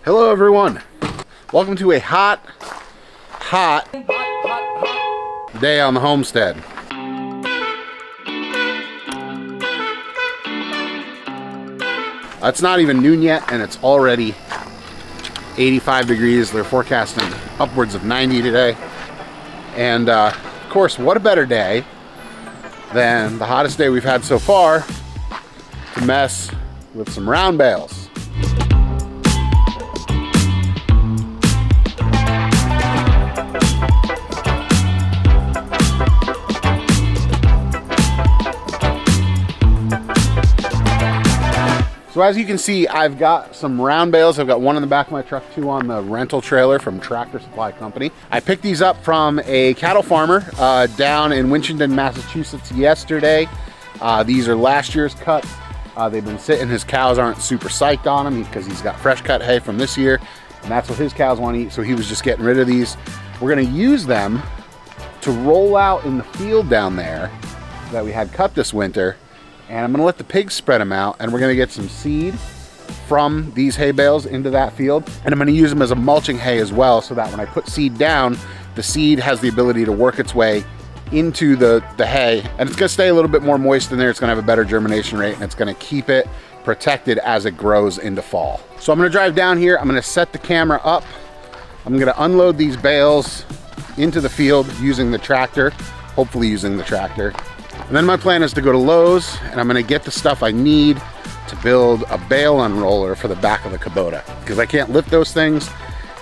Hello everyone. Welcome to a hot day on the homestead. It's not even noon yet and it's already 85 degrees. They're forecasting upwards of 90 today. And of course, what a better day than the hottest day we've had so far to mess with some round bales. So as you can see, I've got some round bales. I've got one in the back of my truck, two on the rental trailer from Tractor Supply Company. I picked these up from a cattle farmer down in Winchendon, Massachusetts yesterday. These are last year's cut. They've been sitting. His cows aren't super psyched on them because he's got fresh cut hay from this year, and that's what his cows want to eat, so he was just getting rid of these. We're gonna use them to roll out in the field down there that we had cut this winter, and I'm gonna let the pigs spread them out, and we're gonna get some seed from these hay bales into that field, and I'm gonna use them as a mulching hay as well, so that when I put seed down, the seed has the ability to work its way into the hay, and it's gonna stay a little bit more moist in there. It's gonna have a better germination rate, and it's gonna keep it protected as it grows into fall. So I'm gonna drive down here, I'm gonna set the camera up, I'm gonna unload these bales into the field using the tractor, hopefully using the tractor. And then my plan is to go to Lowe's and I'm gonna get the stuff I need to build a bale unroller for the back of the Kubota, because I can't lift those things.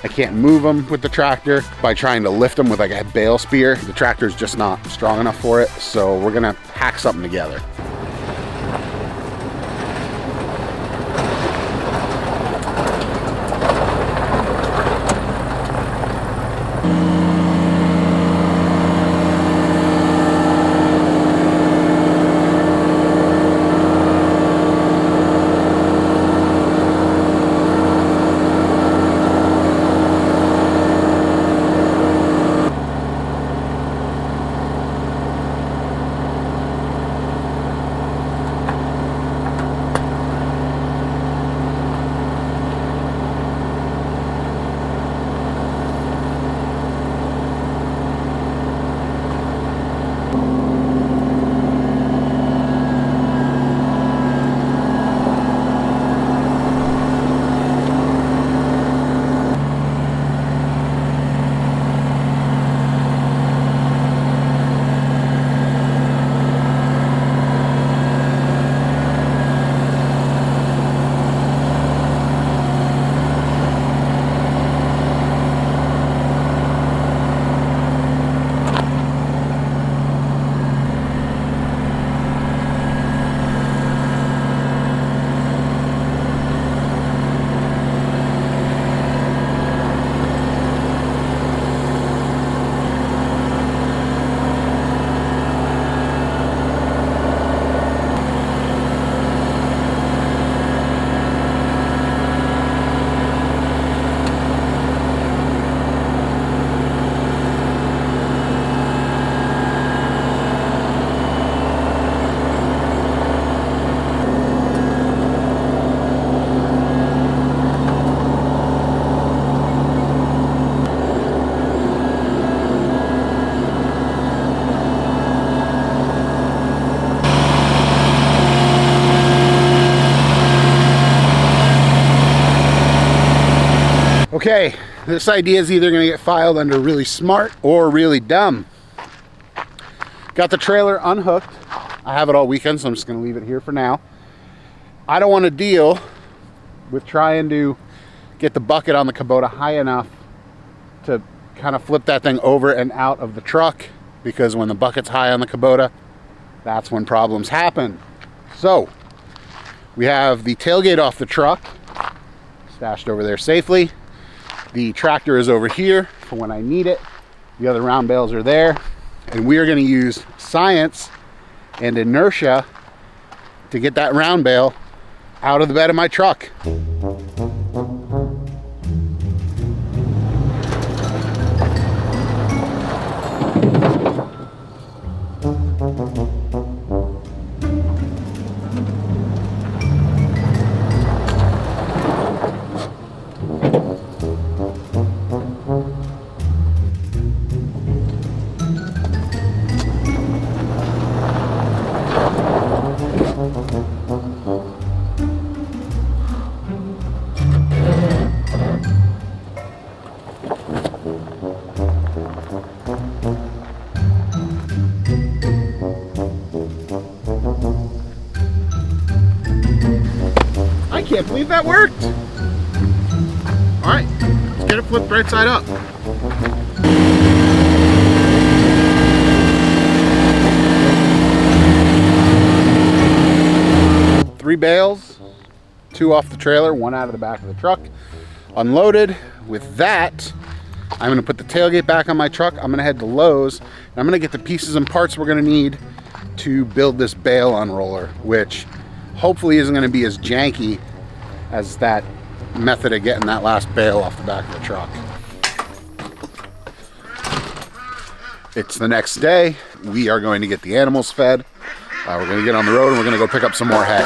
I can't move them with the tractor by trying to lift them with like a bale spear. The tractor's just not strong enough for it. So we're gonna hack something together. Okay, this idea is either gonna get filed under really smart or really dumb. Got the trailer unhooked. I have it all weekend, so I'm just gonna leave it here for now. I don't wanna deal with trying to get the bucket on the Kubota high enough to kind of flip that thing over and out of the truck, because when the bucket's high on the Kubota, that's when problems happen. So, we have the tailgate off the truck, stashed over there safely. The tractor is over here for when I need it. The other round bales are there. And we are gonna use science and inertia to get that round bale out of the bed of my truck. that worked. All right, let's get it flipped right side up. 3 bales, 2 off the trailer, 1 out of the back of the truck, unloaded. With that, I'm gonna put the tailgate back on my truck. I'm gonna head to Lowe's, and I'm gonna get the pieces and parts we're gonna need to build this bale unroller, which hopefully isn't gonna be as janky as that method of getting that last bale off the back of the truck. It's the next day. We are going to get the animals fed. We're gonna get on the road and we're gonna go pick up some more hay.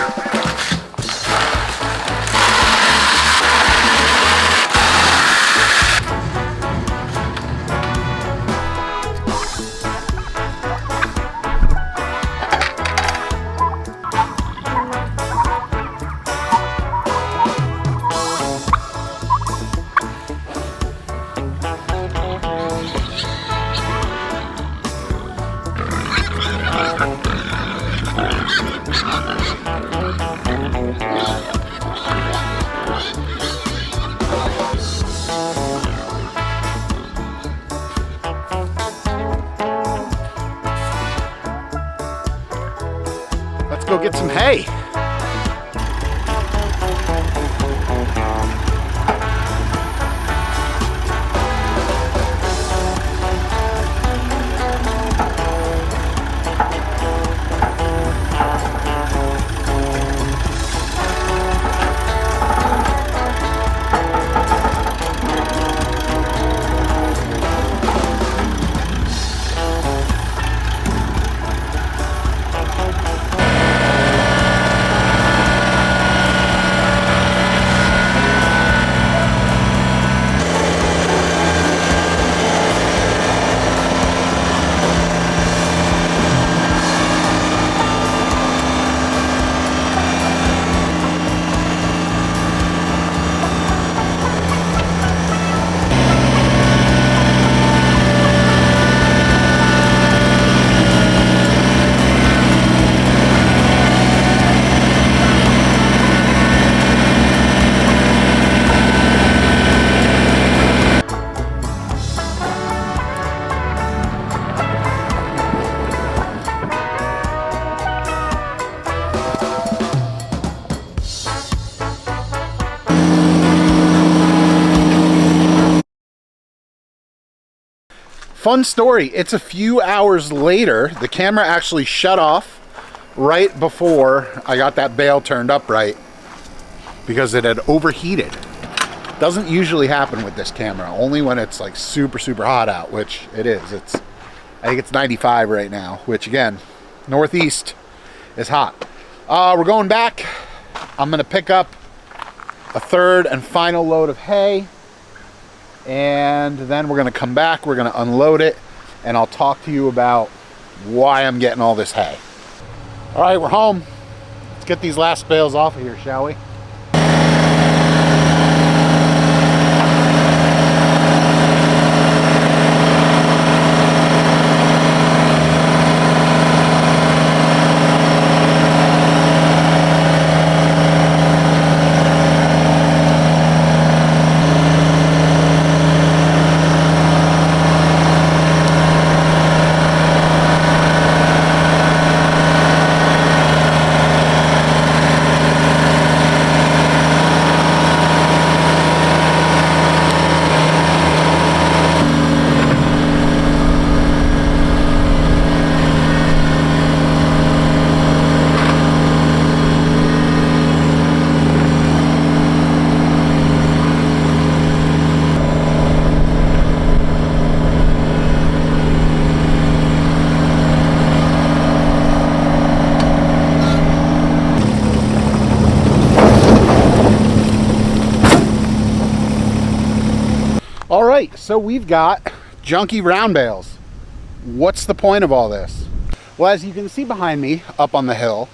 Let's go get some hay. Fun story, it's a few hours later. The camera actually shut off right before I got that bale turned up right because it had overheated. Doesn't usually happen with this camera, only when it's like super hot out, which it is. I think it's 95 right now, which again, northeast is hot. We're going back. I'm gonna pick up a third and final load of hay, and then we're gonna come back, we're gonna unload it, and I'll talk to you about why I'm getting all this hay. All right, we're home. Let's get these last bales off of here, shall we? All right, so we've got junky round bales. What's the point of all this? Well, as you can see behind me up on the hill,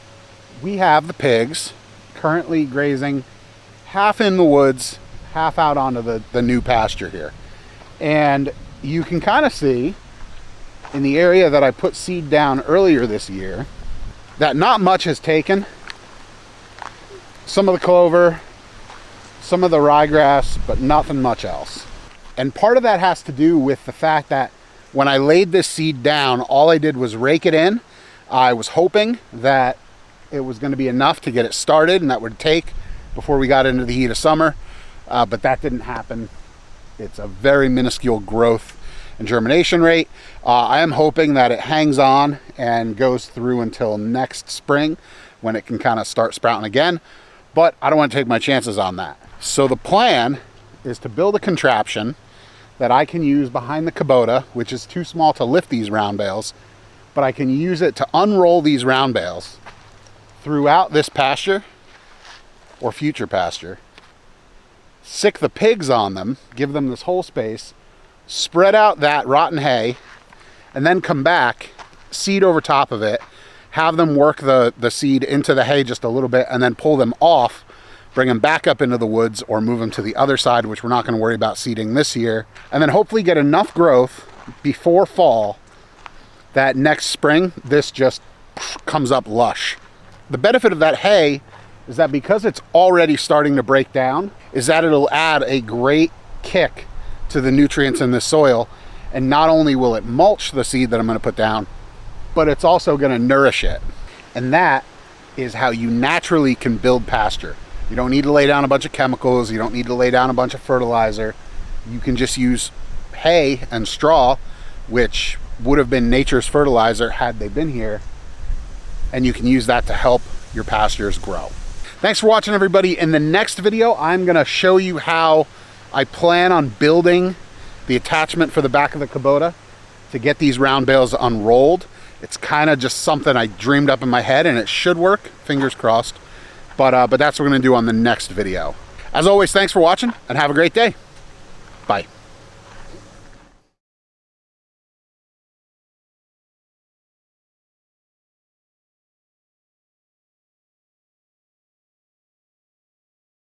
we have the pigs currently grazing half in the woods, half out onto the new pasture here. And you can kind of see in the area that I put seed down earlier this year that not much has taken. Some of the clover some of the ryegrass, but nothing much else. And part of that has to do with the fact that when I laid this seed down, all I did was rake it in. I was hoping that it was going to be enough to get it started and that would take before we got into the heat of summer, but that didn't happen. It's a very minuscule growth and germination rate. I am hoping that it hangs on and goes through until next spring when it can kind of start sprouting again, but I don't want to take my chances on that. So the plan is to build a contraption that I can use behind the Kubota, which is too small to lift these round bales, but I can use it to unroll these round bales throughout this pasture or future pasture, sick the pigs on them, give them this whole space, spread out that rotten hay, and then come back, seed over top of it, have them work the seed into the hay just a little bit, and then pull them off, bring them back up into the woods, or move them to the other side, which we're not going to worry about seeding this year, and then hopefully get enough growth before fall that next spring this just comes up lush. The benefit of that hay is that because it's already starting to break down, is that it'll add a great kick to the nutrients in this soil, and not only will it mulch the seed that I'm going to put down, but it's also going to nourish it. And that is how you naturally can build pasture. You don't need to lay down a bunch of chemicals, you don't need to lay down a bunch of fertilizer. You can just use hay and straw, which would have been nature's fertilizer had they been here, and you can use that to help your pastures grow. Thanks for watching, everybody. In the next video, I'm going to show you how I plan on building the attachment for the back of the Kubota to get these round bales unrolled. It's kind of just something I dreamed up in my head, and it should work, fingers crossed. But that's what we're going to do on the next video. As always, thanks for watching, and have a great day. Bye.